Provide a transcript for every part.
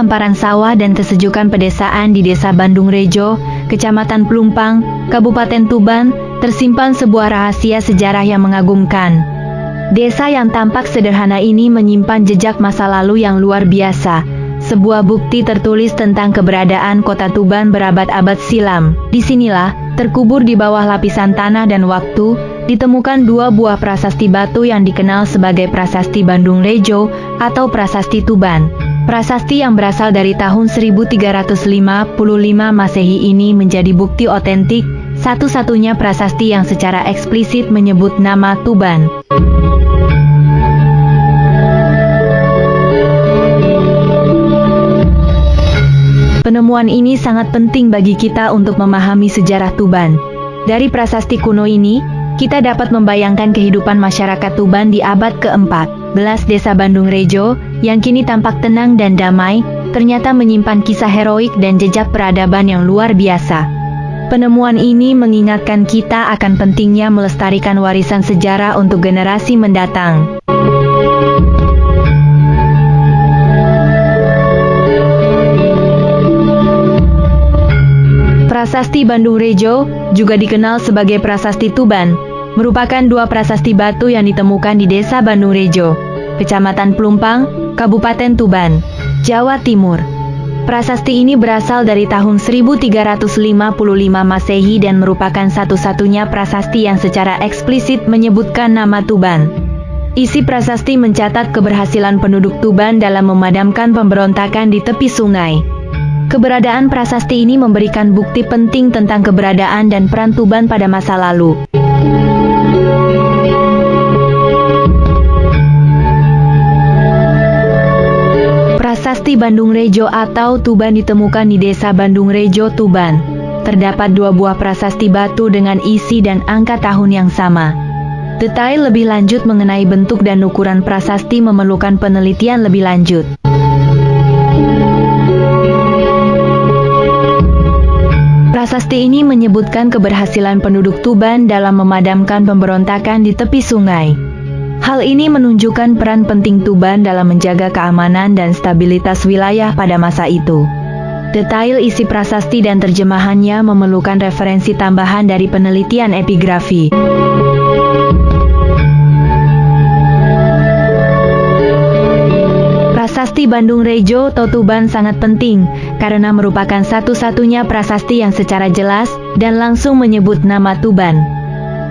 hamparan sawah dan kesejukan pedesaan di Desa Bandung Rejo, Kecamatan Pelumpang, Kabupaten Tuban, tersimpan sebuah rahasia sejarah yang mengagumkan. Desa yang tampak sederhana ini menyimpan jejak masa lalu yang luar biasa, sebuah bukti tertulis tentang keberadaan kota Tuban berabad-abad silam. Disinilah, terkubur di bawah lapisan tanah dan waktu, ditemukan dua buah prasasti batu yang dikenal sebagai Prasasti Bandung Rejo atau Prasasti Tuban. Prasasti yang berasal dari tahun 1355 Masehi ini menjadi bukti otentik, satu-satunya prasasti yang secara eksplisit menyebut nama Tuban. Penemuan ini sangat penting bagi kita untuk memahami sejarah Tuban. Dari prasasti kuno ini, kita dapat membayangkan kehidupan masyarakat Tuban di abad ke-14. Desa Bandung Rejo, yang kini tampak tenang dan damai, ternyata menyimpan kisah heroik dan jejak peradaban yang luar biasa. Penemuan ini mengingatkan kita akan pentingnya melestarikan warisan sejarah untuk generasi mendatang. Prasasti Bandung Rejo, juga dikenal sebagai Prasasti Tuban, merupakan dua prasasti batu yang ditemukan di Desa Bandung Rejo, Kecamatan Pelumpang, Kabupaten Tuban, Jawa Timur. Prasasti ini berasal dari tahun 1355 Masehi dan merupakan satu-satunya prasasti yang secara eksplisit menyebutkan nama Tuban. Isi prasasti mencatat keberhasilan penduduk Tuban dalam memadamkan pemberontakan di tepi sungai. Keberadaan prasasti ini memberikan bukti penting tentang keberadaan dan peran Tuban pada masa lalu. Prasasti Bandung Rejo atau Tuban ditemukan di Desa Bandung Rejo, Tuban. Terdapat dua buah prasasti batu dengan isi dan angka tahun yang sama. Detail lebih lanjut mengenai bentuk dan ukuran prasasti memerlukan penelitian lebih lanjut. Prasasti ini menyebutkan keberhasilan penduduk Tuban dalam memadamkan pemberontakan di tepi sungai. Hal ini menunjukkan peran penting Tuban dalam menjaga keamanan dan stabilitas wilayah pada masa itu. Detail isi prasasti dan terjemahannya memerlukan referensi tambahan dari penelitian epigrafi. Prasasti Bandung Rejo atau Tuban sangat penting, karena merupakan satu-satunya prasasti yang secara jelas dan langsung menyebut nama Tuban.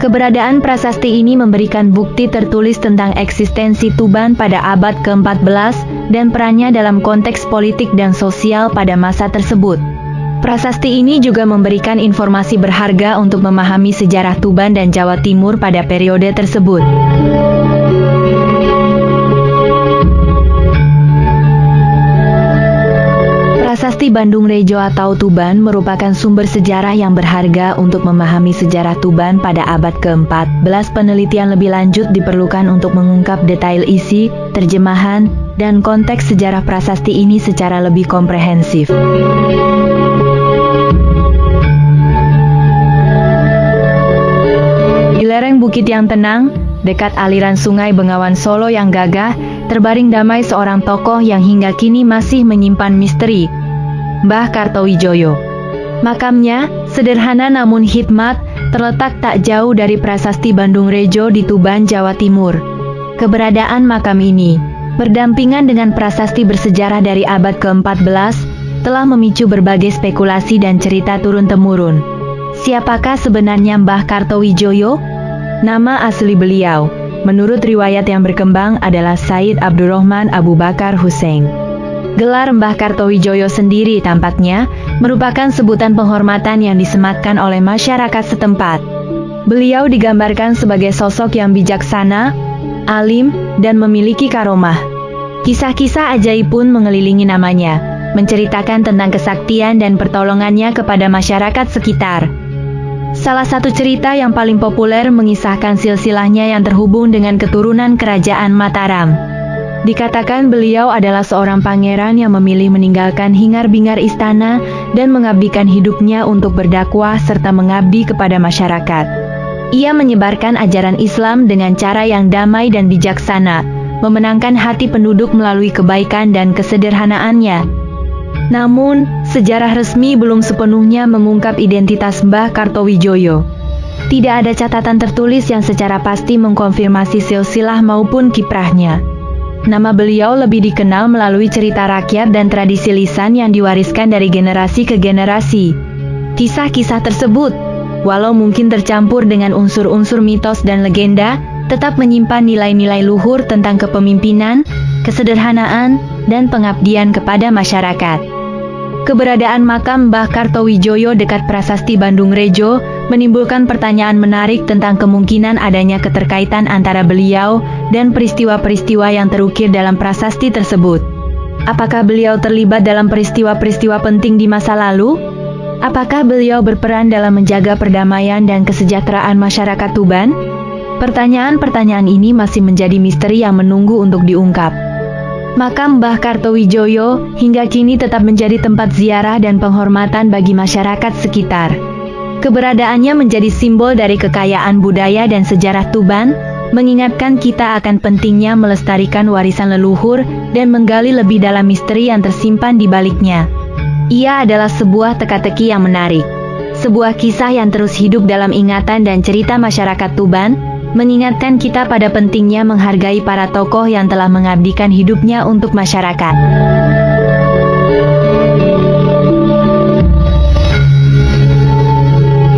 Keberadaan prasasti ini memberikan bukti tertulis tentang eksistensi Tuban pada abad ke-14 dan perannya dalam konteks politik dan sosial pada masa tersebut. Prasasti ini juga memberikan informasi berharga untuk memahami sejarah Tuban dan Jawa Timur pada periode tersebut. Prasasti Bandung Rejo atau Tuban merupakan sumber sejarah yang berharga untuk memahami sejarah Tuban pada abad ke-14. Penelitian lebih lanjut diperlukan untuk mengungkap detail isi, terjemahan, dan konteks sejarah prasasti ini secara lebih komprehensif. Di lereng bukit yang tenang, dekat aliran sungai Bengawan Solo yang gagah, terbaring damai seorang tokoh yang hingga kini masih menyimpan misteri, Mbah Kartowijoyo. Makamnya, sederhana namun hikmat, terletak tak jauh dari Prasasti Bandung Rejo di Tuban, Jawa Timur. Keberadaan makam ini, berdampingan dengan prasasti bersejarah dari abad ke-14, telah memicu berbagai spekulasi dan cerita turun-temurun. Siapakah sebenarnya Mbah Kartowijoyo? Nama asli beliau, menurut riwayat yang berkembang adalah Said Abdurrahman Abu Bakar Hussein. Gelar Mbah Kartowijoyo sendiri tampaknya merupakan sebutan penghormatan yang disematkan oleh masyarakat setempat. Beliau digambarkan sebagai sosok yang bijaksana, alim, dan memiliki karomah. Kisah-kisah ajaib pun mengelilingi namanya, menceritakan tentang kesaktian dan pertolongannya kepada masyarakat sekitar. Salah satu cerita yang paling populer mengisahkan silsilahnya yang terhubung dengan keturunan kerajaan Mataram. Dikatakan beliau adalah seorang pangeran yang memilih meninggalkan hingar-bingar istana dan mengabdikan hidupnya untuk berdakwah serta mengabdi kepada masyarakat. Ia menyebarkan ajaran Islam dengan cara yang damai dan bijaksana, memenangkan hati penduduk melalui kebaikan dan kesederhanaannya. Namun, sejarah resmi belum sepenuhnya mengungkap identitas Mbah Kartowijoyo. Tidak ada catatan tertulis yang secara pasti mengkonfirmasi silsilah maupun kiprahnya. Nama beliau lebih dikenal melalui cerita rakyat dan tradisi lisan yang diwariskan dari generasi ke generasi. Kisah-kisah tersebut, walau mungkin tercampur dengan unsur-unsur mitos dan legenda, tetap menyimpan nilai-nilai luhur tentang kepemimpinan, kesederhanaan, dan pengabdian kepada masyarakat. Keberadaan makam Mbah Kartowijoyo dekat Prasasti Bandung Rejo menimbulkan pertanyaan menarik tentang kemungkinan adanya keterkaitan antara beliau dan peristiwa-peristiwa yang terukir dalam prasasti tersebut. Apakah beliau terlibat dalam peristiwa-peristiwa penting di masa lalu? Apakah beliau berperan dalam menjaga perdamaian dan kesejahteraan masyarakat Tuban? Pertanyaan-pertanyaan ini masih menjadi misteri yang menunggu untuk diungkap. Makam Mbah Kartowijoyo hingga kini tetap menjadi tempat ziarah dan penghormatan bagi masyarakat sekitar. Keberadaannya menjadi simbol dari kekayaan budaya dan sejarah Tuban, mengingatkan kita akan pentingnya melestarikan warisan leluhur dan menggali lebih dalam misteri yang tersimpan di baliknya. Ia adalah sebuah teka-teki yang menarik, sebuah kisah yang terus hidup dalam ingatan dan cerita masyarakat Tuban, mengingatkan kita pada pentingnya menghargai para tokoh yang telah mengabdikan hidupnya untuk masyarakat.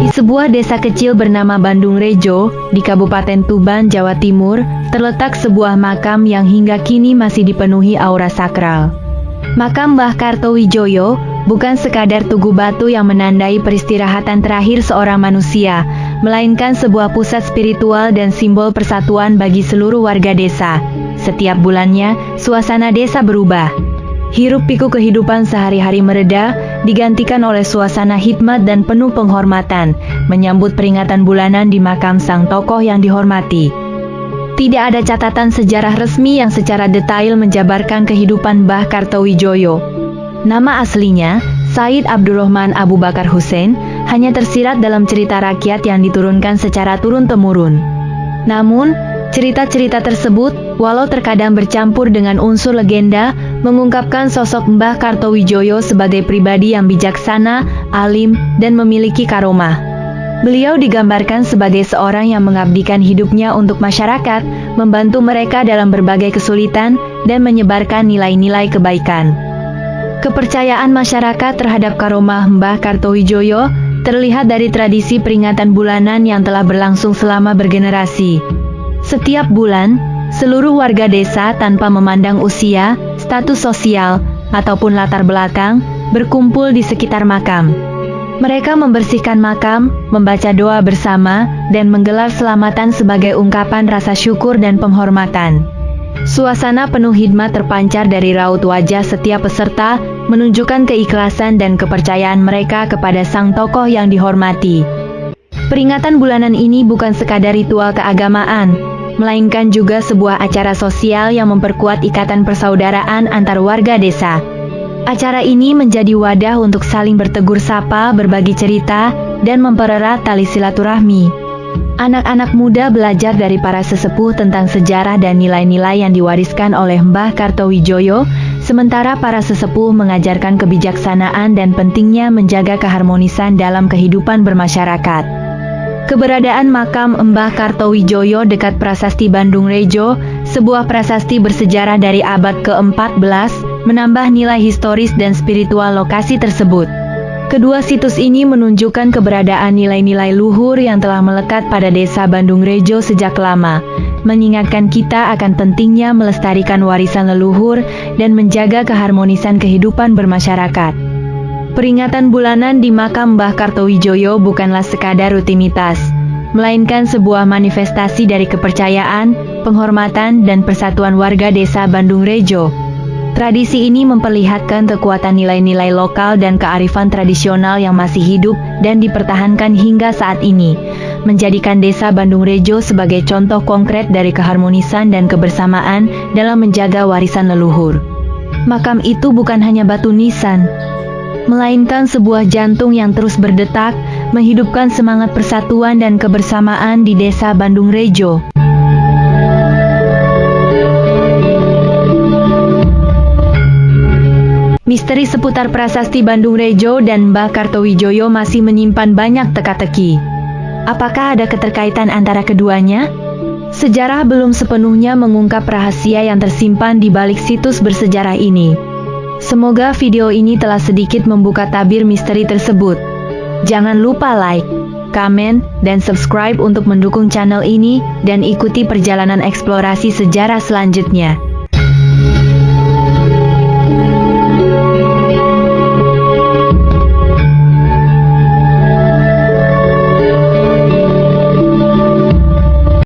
Di sebuah desa kecil bernama Bandung Rejo, di Kabupaten Tuban, Jawa Timur, terletak sebuah makam yang hingga kini masih dipenuhi aura sakral. Makam Mbah Kartowijoyo bukan sekadar tugu batu yang menandai peristirahatan terakhir seorang manusia, melainkan sebuah pusat spiritual dan simbol persatuan bagi seluruh warga desa. Setiap bulannya, suasana desa berubah. Hiruk-pikuk kehidupan sehari-hari mereda, digantikan oleh suasana hikmat dan penuh penghormatan, menyambut peringatan bulanan di makam sang tokoh yang dihormati. Tidak ada catatan sejarah resmi yang secara detail menjabarkan kehidupan Mbah Kartowijoyo. Nama aslinya, Said Abdurrahman Abu Bakar Hussein, hanya tersirat dalam cerita rakyat yang diturunkan secara turun-temurun. Namun, cerita-cerita tersebut, walau terkadang bercampur dengan unsur legenda, mengungkapkan sosok Mbah Kartowijoyo sebagai pribadi yang bijaksana, alim, dan memiliki karomah. Beliau digambarkan sebagai seorang yang mengabdikan hidupnya untuk masyarakat, membantu mereka dalam berbagai kesulitan, dan menyebarkan nilai-nilai kebaikan. Kepercayaan masyarakat terhadap karomah Mbah Kartowijoyo terlihat dari tradisi peringatan bulanan yang telah berlangsung selama bergenerasi. Setiap bulan, seluruh warga desa tanpa memandang usia, status sosial, ataupun latar belakang, berkumpul di sekitar makam. Mereka membersihkan makam, membaca doa bersama, dan menggelar selamatan sebagai ungkapan rasa syukur dan penghormatan. Suasana penuh hikmat terpancar dari raut wajah setiap peserta, menunjukkan keikhlasan dan kepercayaan mereka kepada sang tokoh yang dihormati. Peringatan bulanan ini bukan sekadar ritual keagamaan, melainkan juga sebuah acara sosial yang memperkuat ikatan persaudaraan antar warga desa. Acara ini menjadi wadah untuk saling bertegur sapa, berbagi cerita, dan mempererat tali silaturahmi. Anak-anak muda belajar dari para sesepuh tentang sejarah dan nilai-nilai yang diwariskan oleh Mbah Kartowijoyo, sementara para sesepuh mengajarkan kebijaksanaan dan pentingnya menjaga keharmonisan dalam kehidupan bermasyarakat. Keberadaan makam Mbah Kartowijoyo dekat Prasasti Bandung Rejo, sebuah prasasti bersejarah dari abad ke-14, menambah nilai historis dan spiritual lokasi tersebut. Kedua situs ini menunjukkan keberadaan nilai-nilai luhur yang telah melekat pada desa Bandung Rejo sejak lama, mengingatkan kita akan pentingnya melestarikan warisan leluhur dan menjaga keharmonisan kehidupan bermasyarakat. Peringatan bulanan di makam Mbah Kartowijoyo bukanlah sekadar rutinitas, melainkan sebuah manifestasi dari kepercayaan, penghormatan, dan persatuan warga desa Bandung Rejo. Tradisi ini memperlihatkan kekuatan nilai-nilai lokal dan kearifan tradisional yang masih hidup dan dipertahankan hingga saat ini, menjadikan desa Bandung Rejo sebagai contoh konkret dari keharmonisan dan kebersamaan dalam menjaga warisan leluhur. Makam itu bukan hanya batu nisan, melainkan sebuah jantung yang terus berdetak, menghidupkan semangat persatuan dan kebersamaan di desa Bandung Rejo. Misteri seputar prasasti Bandung Rejo dan Mbah Kartowijoyo masih menyimpan banyak teka-teki. Apakah ada keterkaitan antara keduanya? Sejarah belum sepenuhnya mengungkap rahasia yang tersimpan di balik situs bersejarah ini. Semoga video ini telah sedikit membuka tabir misteri tersebut. Jangan lupa like, komen, dan subscribe untuk mendukung channel ini dan ikuti perjalanan eksplorasi sejarah selanjutnya.